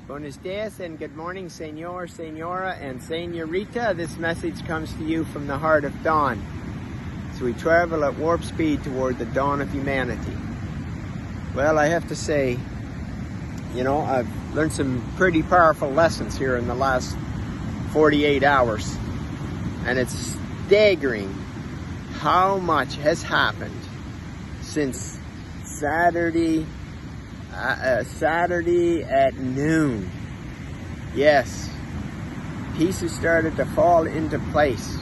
Buenos dias and good morning, Senor, Senora, and Senorita. This message comes to you from the heart of dawn. So we travel at warp speed toward the dawn of humanity. Well, I have to say, I've learned some pretty powerful lessons here in the last 48 hours. And it's staggering how much has happened since Saturday at noon. Yes, pieces started to fall into place,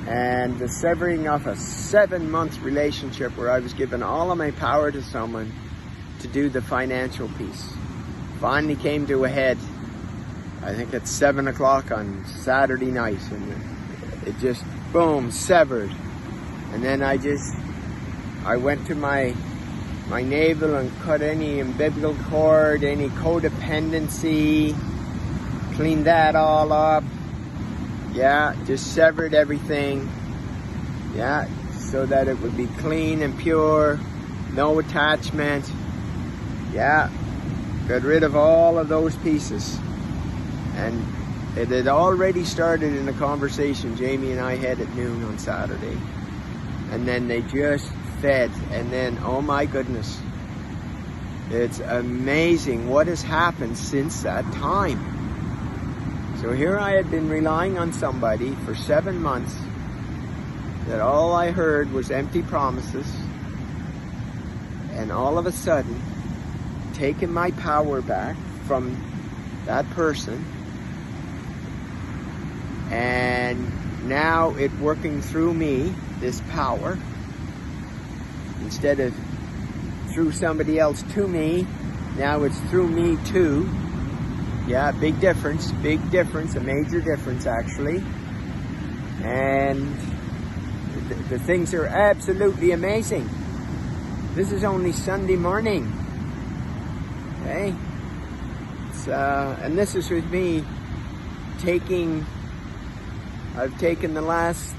and the severing of a 7-month relationship where I was given all of my power to someone to do the financial piece finally came to a head. I think at 7 o'clock on Saturday night, and it just boom, severed. And then I went to my navel and cut any umbilical cord, any codependency, cleaned that all up. Yeah, just severed everything. Yeah, so that it would be clean and pure, no attachment. Yeah, got rid of all of those pieces. And it had already started in a conversation Jamie and I had at noon on Saturday. And then they just fed, and then, oh my goodness, it's amazing what has happened since that time. So here I had been relying on somebody for 7 months that all I heard was empty promises, and all of a sudden taking my power back from that person, and now it working through me, this power. Instead of through somebody else to me, now it's through me to. Yeah, big difference, a major difference actually. And the things are absolutely amazing. This is only Sunday morning. Okay? And this is with me I've taken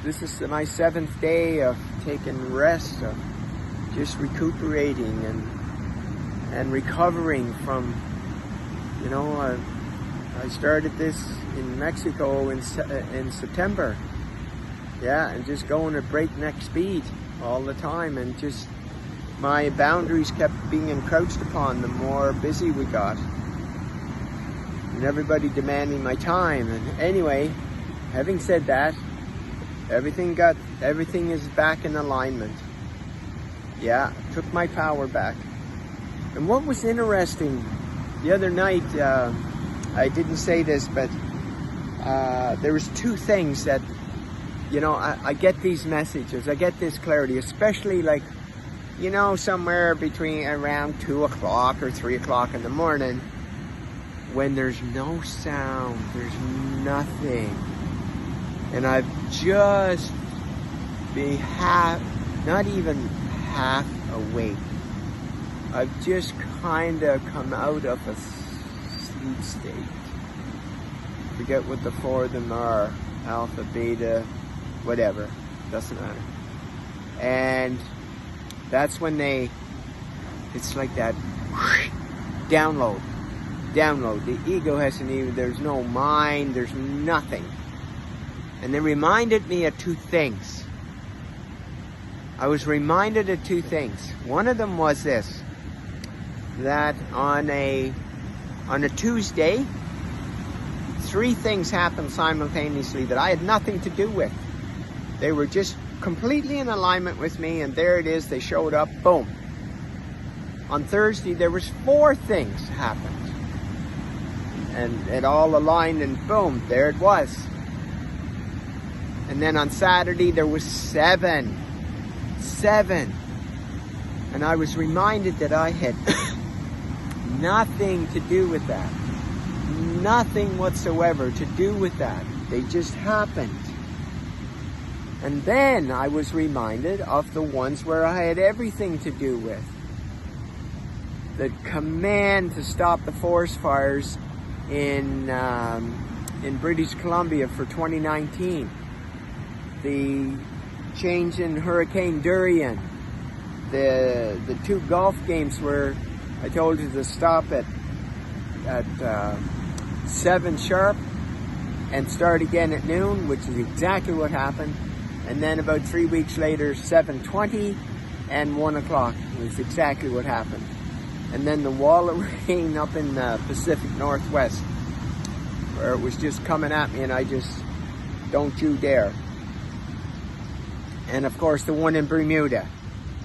this is my 7th day of taking rest, of just recuperating and recovering from, I started this in Mexico in September. Yeah, and just going at breakneck speed all the time, and just my boundaries kept being encroached upon the more busy we got. And everybody demanding my time. And anyway, having said that, everything is back in alignment. Yeah, took my power back. And what was interesting, the other night, I didn't say this, but there was 2 things that, I get these messages, I get this clarity, especially like, somewhere between around 2 o'clock or 3 o'clock in the morning, when there's no sound, there's nothing. And I've just been not even half awake. I've just kind of come out of a sleep state. Forget what the 4 of them are, alpha, beta, whatever, doesn't matter. And that's when it's like that download. The ego hasn't even, there's no mind, there's nothing. And they reminded me of 2 things. I was reminded of 2 things. One of them was this, that on a Tuesday, 3 things happened simultaneously that I had nothing to do with. They were just completely in alignment with me, and there it is, they showed up, boom. On Thursday, there was 4 things happened. And it all aligned, and boom, there it was. And then on Saturday, there was 7. And I was reminded that I had nothing to do with that. Nothing whatsoever to do with that. They just happened. And then I was reminded of the ones where I had everything to do with. The command to stop the forest fires in British Columbia for 2019. The change in Hurricane Dorian, the 2 golf games where I told you to stop at 7 sharp and start again at noon, which is exactly what happened. And then about 3 weeks later, 7:20 and 1 o'clock was exactly what happened. And then the wall of rain up in the Pacific Northwest, where it was just coming at me, and I just, don't you dare. And of course the one in Bermuda,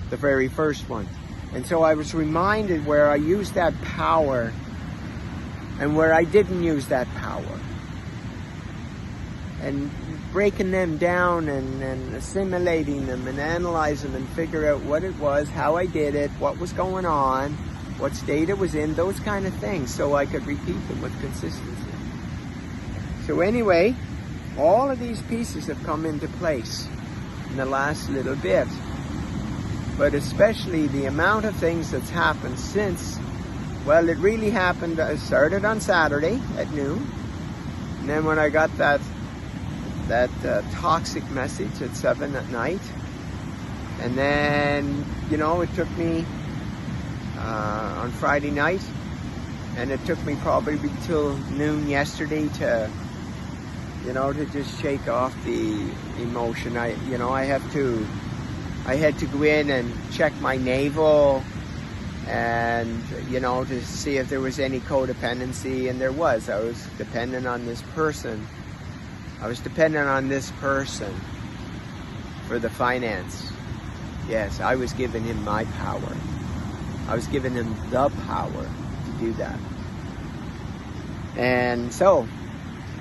the very first one. And so I was reminded where I used that power and where I didn't use that power. And breaking them down and assimilating them and analyzing them and figure out what it was, how I did it, what was going on, what state it was in, those kind of things, so I could repeat them with consistency. So anyway, all of these pieces have come into place in the last little bit. But especially the amount of things that's happened since, well, it really happened, I started on Saturday at noon. And then when I got that toxic message at 7 at night, and then, you know, it took me on Friday night, and it took me probably till noon yesterday to, you know, to just shake off the emotion. I had to go in and check my navel and, you know, to see if there was any codependency, and there was. I was dependent on this person. I was dependent on this person for the finance. Yes, I was giving him my power. I was giving him the power to do that. And so,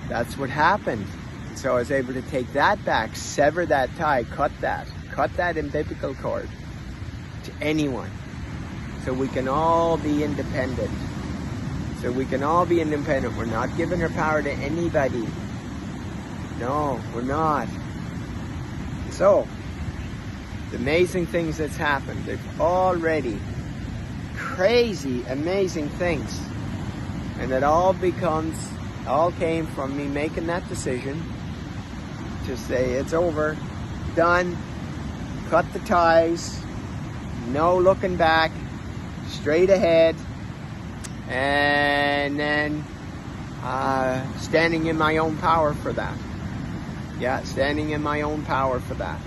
that's what happened. So I was able to take that back, sever that tie, cut that umbilical cord to anyone. So we can all be independent. We're not giving our power to anybody. No, we're not. So, the amazing things that's happened, they've already crazy, amazing things. And it all came from me making that decision to say, it's over, done, cut the ties, no looking back, straight ahead, and then standing in my own power for that. Yeah, standing in my own power for that.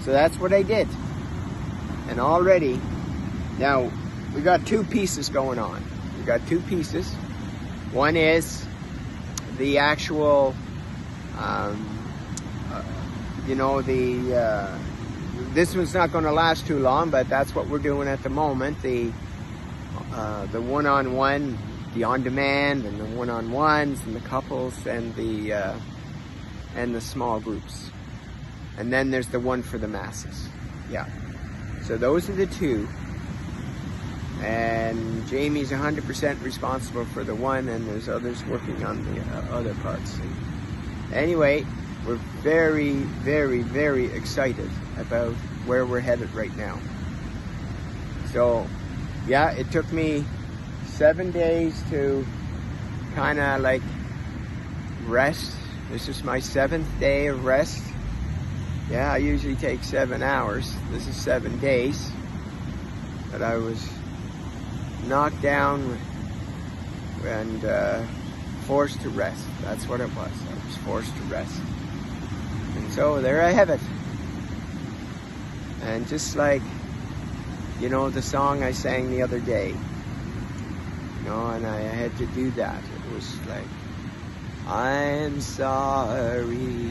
So that's what I did. And already, now, we got 2 pieces going on. We got 2 pieces. One is the actual, this one's not going to last too long, but that's what we're doing at the moment. The one-on-one, the on-demand, and the one-on-ones, and the couples, and the small groups. And then there's the one for the masses. Yeah. So those are the 2. And Jamie's 100% responsible for the one, and there's others working on the other parts. Anyway, we're very, very, very excited about where we're headed right now. So, yeah, it took me 7 days to kind of like rest. This is my 7th day of rest. Yeah, I usually take 7 hours. This is 7 days. But I was knocked down and forced to rest. That's what it was. I was forced to rest. And so there I have it. And just like, you know, the song I sang the other day, you know, and I had to do that. It was like, I'm sorry,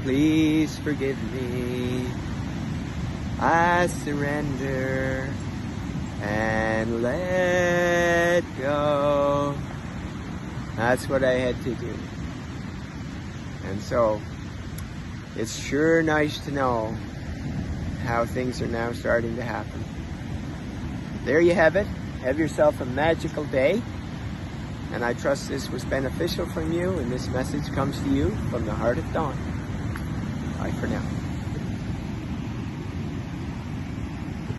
please forgive me, I surrender and let go. That's what I had to do. And so, it's sure nice to know how things are now starting to happen. There you have it. Have yourself a magical day. And I trust this was beneficial from you, and this message comes to you from the heart of Dawn. Bye for now.